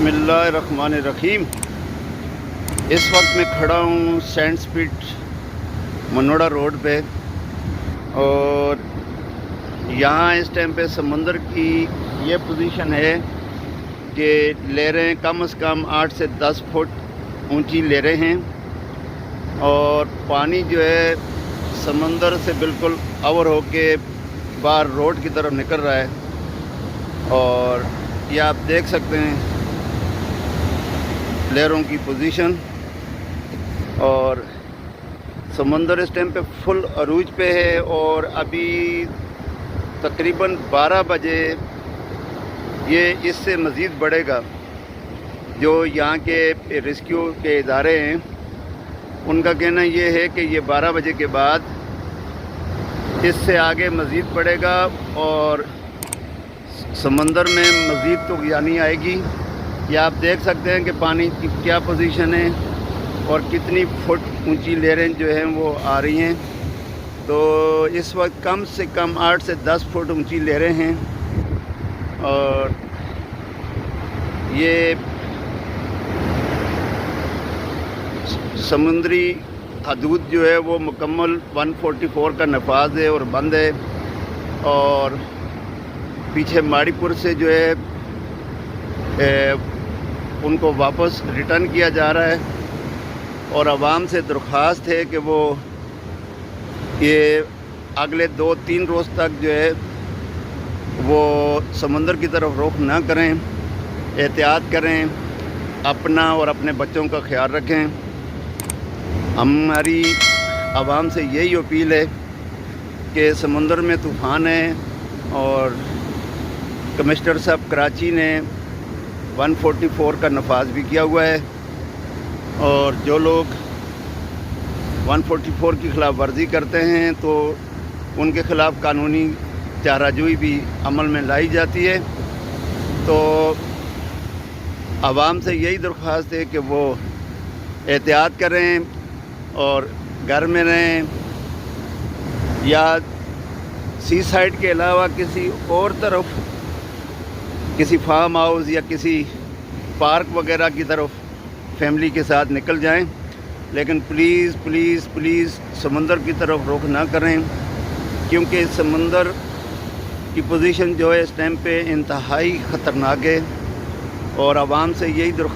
बिस्मिल्लाहिर्रहमानिर्रहीम। इस वक्त मैं खड़ा हूँ सेंट स्पिट मनोड़ा रोड पे, और यहाँ इस टाइम पे समंदर की ये पोजीशन है कि लहरें कम से कम 8 से 10 फुट ऊंची लहरें हैं, और पानी जो है समंदर से बिल्कुल अवर होके बाहर रोड की तरफ निकल रहा है। और ये आप देख सकते हैं लहरों की पोजीशन, और समंदर इस टाइम पे फुल अरूज पे है। और अभी तकरीबन 12 बजे ये इससे मज़ीद बढ़ेगा। जो यहाँ के रेस्क्यू के इदारे हैं उनका कहना ये है कि ये 12 बजे के बाद इससे आगे मज़ीद बढ़ेगा और समंदर में मज़ीद तो यानी आएगी। ये आप देख सकते हैं कि पानी की क्या पोजीशन है और कितनी फुट ऊंची लहरें जो हैं वो आ रही हैं। तो इस वक्त कम से कम 8 से 10 फुट ऊंची लहरें हैं, और ये समुद्री हदूद जो है वो मुकम्मल 144 का नफाज है और बंद है। और पीछे माड़ीपुर से जो है उनको वापस रिटर्न किया जा रहा है, और आवाम से दरख्वास्त है कि वो ये अगले 2-3 रोज़ तक जो है वो समंदर की तरफ रुख ना करें, एहतियात करें, अपना और अपने बच्चों का ख्याल रखें। हमारी आवाम से यही अपील है कि समंदर में तूफ़ान है, और कमिश्नर साहब कराची ने 144 का नफाज भी किया हुआ है, और जो लोग 144 की ख़िलाफ़ वर्जी करते हैं तो उनके ख़िलाफ़ कानूनी चाराजोई भी अमल में लाई जाती है। तो आवाम से यही दरख्वास्त है कि वो एहतियात करें और घर में रहें, या सी साइड के अलावा किसी और तरफ, किसी फार्म हाउस या किसी पार्क वगैरह की तरफ फैमिली के साथ निकल जाएं। लेकिन प्लीज़ प्लीज़ प्लीज़ समंदर की तरफ रुख ना करें, क्योंकि समंदर की पोजीशन जो है इस टाइम पे इंतहाई ख़तरनाक है। और आवाम से यही